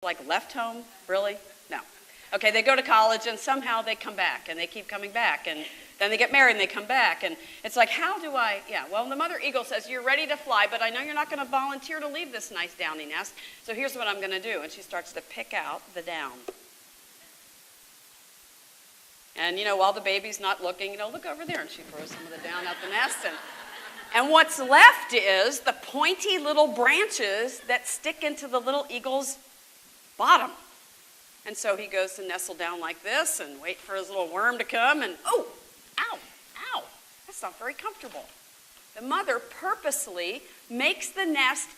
like left home? Really? No. Okay, they go to college and somehow they come back and they keep coming back and then they get married and they come back and it's like, how do I, well, the mother eagle says, you're ready to fly, but I know you're not going to volunteer to leave this nice downy nest, so here's what I'm going to do. And she starts to pick out the down. And, while the baby's not looking, look over there, and she throws some of the down out the nest. And what's left is the pointy little branches that stick into the little eagle's bottom. And so he goes to nestle down like this and wait for his little worm to come and, ow, that's not very comfortable. The mother purposely makes the nest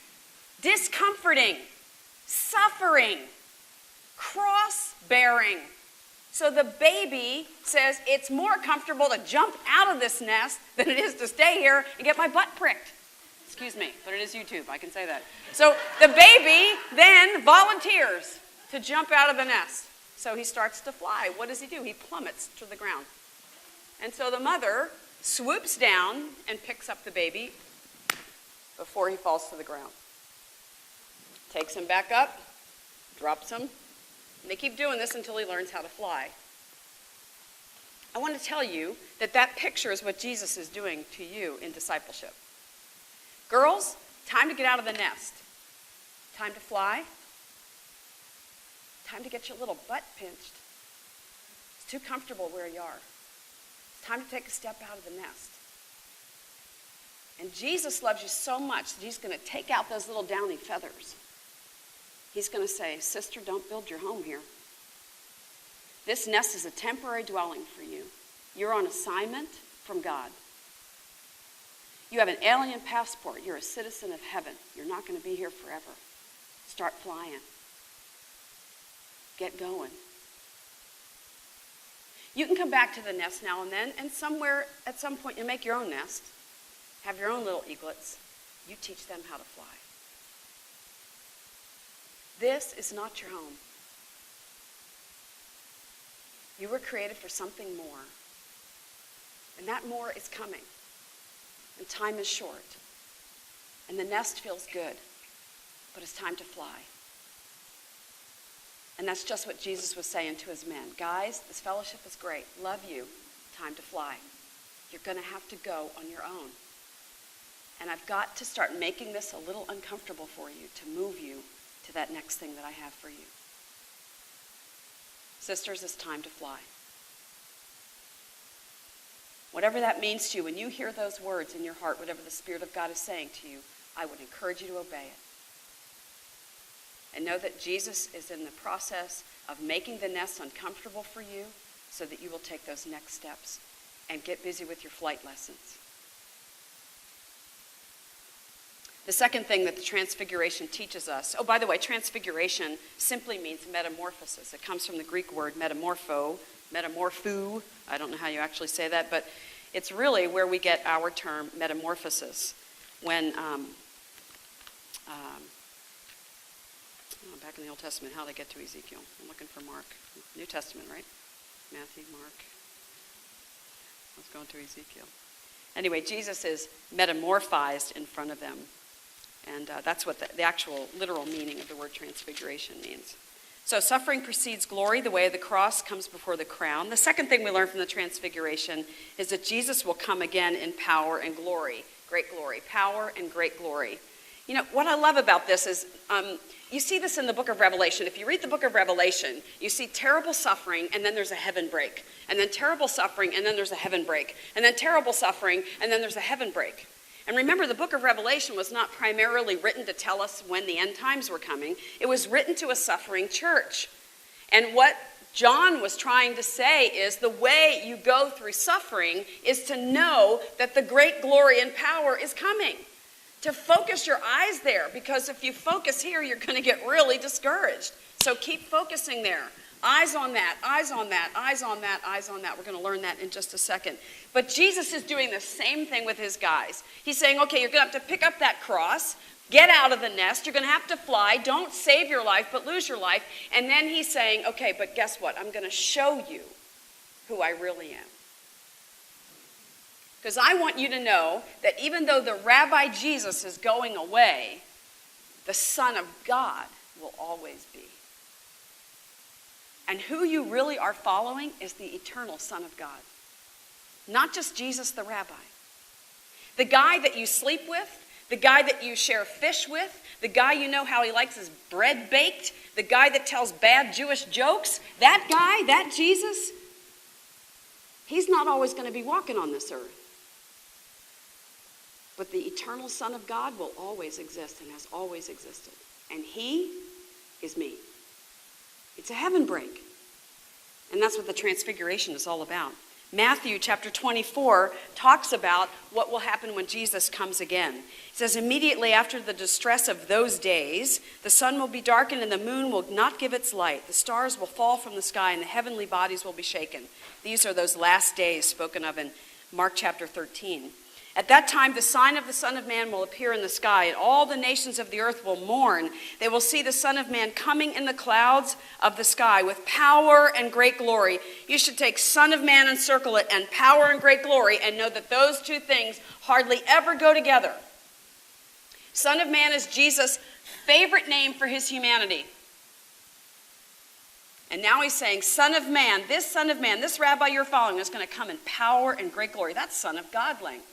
discomforting, suffering, cross-bearing. So the baby says it's more comfortable to jump out of this nest than it is to stay here and get my butt pricked. Excuse me, but it is YouTube, I can say that. So the baby then volunteers to jump out of the nest. So he starts to fly. What does he do? He plummets to the ground. And so the mother swoops down and picks up the baby before he falls to the ground. Takes him back up, drops him. And they keep doing this until he learns how to fly. I want to tell you that picture is what Jesus is doing to you in discipleship. Girls, time to get out of the nest. Time to fly. Time to get your little butt pinched. It's too comfortable where you are. It's time to take a step out of the nest. And Jesus loves you so much that he's going to take out those little downy feathers. He's going to say, sister, don't build your home here. This nest is a temporary dwelling for you. You're on assignment from God. You have an alien passport. You're a citizen of heaven. You're not going to be here forever. Start flying. Get going. You can come back to the nest now and then, and somewhere, at some point, you make your own nest. Have your own little eaglets. You teach them how to fly. This is not your home. You were created for something more. And that more is coming. And time is short. And the nest feels good. But it's time to fly. And that's just what Jesus was saying to his men. Guys, this fellowship is great. Love you. Time to fly. You're going to have to go on your own. And I've got to start making this a little uncomfortable for you to move you to that next thing that I have for you. Sisters, it's time to fly. Whatever that means to you, when you hear those words in your heart, whatever the Spirit of God is saying to you, I would encourage you to obey it. And know that Jesus is in the process of making the nest uncomfortable for you so that you will take those next steps and get busy with your flight lessons. The second thing that the Transfiguration teaches us, by the way, Transfiguration simply means metamorphosis. It comes from the Greek word metamorpho, I don't know how you actually say that, but it's really where we get our term metamorphosis. When, back in the Old Testament, how they get to Ezekiel. I'm looking for Mark. New Testament, right? Matthew, Mark. Let's go into Ezekiel. Anyway, Jesus is metamorphized in front of them. And that's what the actual literal meaning of the word transfiguration means. So suffering precedes glory. The way of the cross comes before the crown. The second thing we learn from the transfiguration is that Jesus will come again in power and glory. Great glory. Power and great glory. You know, what I love about this is you see this in the book of Revelation. If you read the book of Revelation, you see terrible suffering, and then there's a heaven break. And then terrible suffering, and then there's a heaven break. And then terrible suffering, and then there's a heaven break. And remember, the book of Revelation was not primarily written to tell us when the end times were coming. It was written to a suffering church. And what John was trying to say is the way you go through suffering is to know that the great glory and power is coming. To focus your eyes there, because if you focus here, you're going to get really discouraged. So keep focusing there. Eyes on that, eyes on that, eyes on that, eyes on that. We're going to learn that in just a second. But Jesus is doing the same thing with his guys. He's saying, okay, you're going to have to pick up that cross, get out of the nest, you're going to have to fly, don't save your life, but lose your life. And then he's saying, okay, but guess what? I'm going to show you who I really am. Because I want you to know that even though the Rabbi Jesus is going away, the Son of God will always be. And who you really are following is the eternal Son of God. Not just Jesus the rabbi. The guy that you sleep with, the guy that you share fish with, the guy you know how he likes his bread baked, the guy that tells bad Jewish jokes, that guy, that Jesus, he's not always going to be walking on this earth. But the eternal Son of God will always exist and has always existed. And he is me. It's a heaven break. And that's what the transfiguration is all about. Matthew chapter 24 talks about what will happen when Jesus comes again. It says, immediately after the distress of those days, the sun will be darkened and the moon will not give its light. The stars will fall from the sky and the heavenly bodies will be shaken. These are those last days spoken of in Mark chapter 13. At that time, the sign of the Son of Man will appear in the sky, and all the nations of the earth will mourn. They will see the Son of Man coming in the clouds of the sky with power and great glory. You should take Son of Man and circle it, and power and great glory, and know that those two things hardly ever go together. Son of Man is Jesus' favorite name for his humanity. And now he's saying, Son of Man, this rabbi you're following is going to come in power and great glory. That's Son of God language.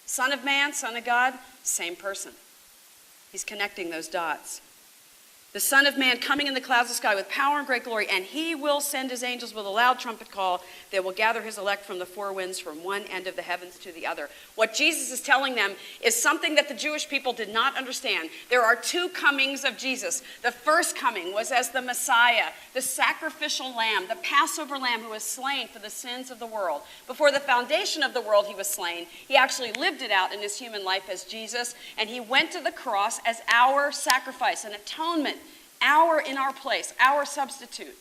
Son of Man, Son of God, same person. He's connecting those dots. The Son of Man coming in the clouds of the sky with power and great glory, and he will send his angels with a loud trumpet call. They will gather his elect from the four winds, from one end of the heavens to the other. What Jesus is telling them is something that the Jewish people did not understand. There are two comings of Jesus. The first coming was as the Messiah, the sacrificial lamb, the Passover lamb who was slain for the sins of the world. Before the foundation of the world he was slain. He actually lived it out in his human life as Jesus, and he went to the cross as our sacrifice, an atonement. Our in our place, our substitute.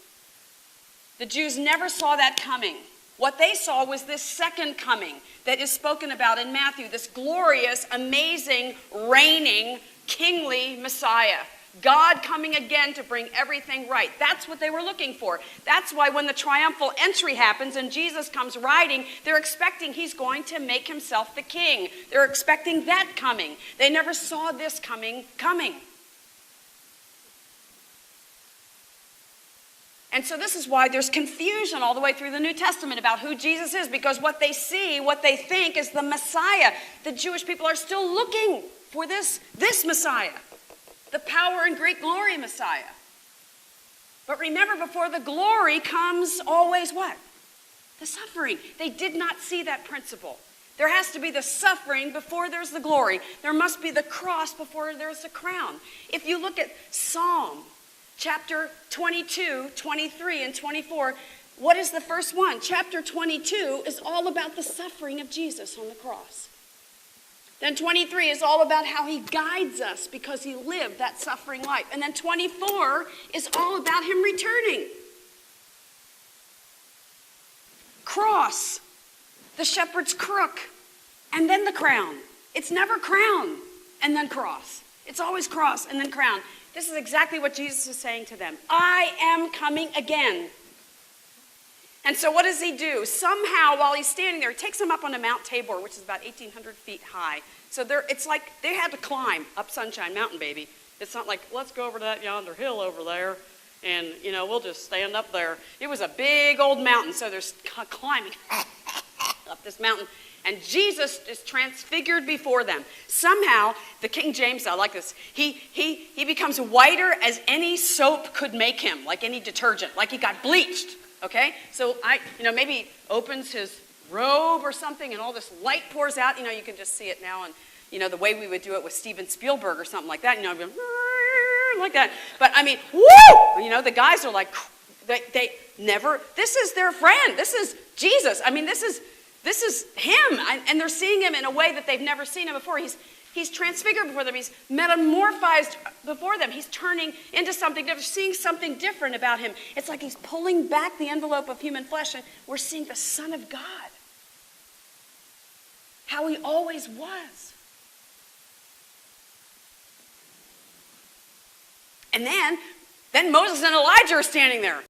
The Jews never saw that coming. What they saw was this second coming that is spoken about in Matthew, this glorious, amazing, reigning, kingly Messiah. God coming again to bring everything right. That's what they were looking for. That's why when the triumphal entry happens and Jesus comes riding, they're expecting he's going to make himself the king. They're expecting that coming. They never saw this coming. And so this is why there's confusion all the way through the New Testament about who Jesus is, because what they see, what they think is the Messiah. The Jewish people are still looking for this Messiah, the power and great glory Messiah. But remember, before the glory comes always what? The suffering. They did not see that principle. There has to be the suffering before there's the glory. There must be the cross before there's the crown. If you look at Psalm chapter 22, 23, and 24, what is the first one? Chapter 22 is all about the suffering of Jesus on the cross. Then 23 is all about how he guides us because he lived that suffering life. And then 24 is all about him returning. Cross, the shepherd's crook, and then the crown. It's never crown and then cross. It's always cross and then crown. This is exactly what Jesus is saying to them. I am coming again. And so what does he do? Somehow, while he's standing there, he takes them up on a Mount Tabor, which is about 1,800 feet high. So it's like they had to climb up Sunshine Mountain, baby. It's not like, let's go over to that yonder hill over there, and, we'll just stand up there. It was a big old mountain, so they're climbing up this mountain. And Jesus is transfigured before them. Somehow, the King James, I like this, he becomes whiter as any soap could make him, like any detergent, like he got bleached, okay? So maybe he opens his robe or something and all this light pours out. You can just see it now, and the way we would do it with Steven Spielberg or something like that, like that. But woo! The guys are like, they never, this is their friend. This is Jesus. This is him, and they're seeing him in a way that they've never seen him before. He's transfigured before them. He's metamorphized before them. He's turning into something different, seeing something different about him. It's like he's pulling back the envelope of human flesh, and we're seeing the Son of God, how he always was. And then Moses and Elijah are standing there.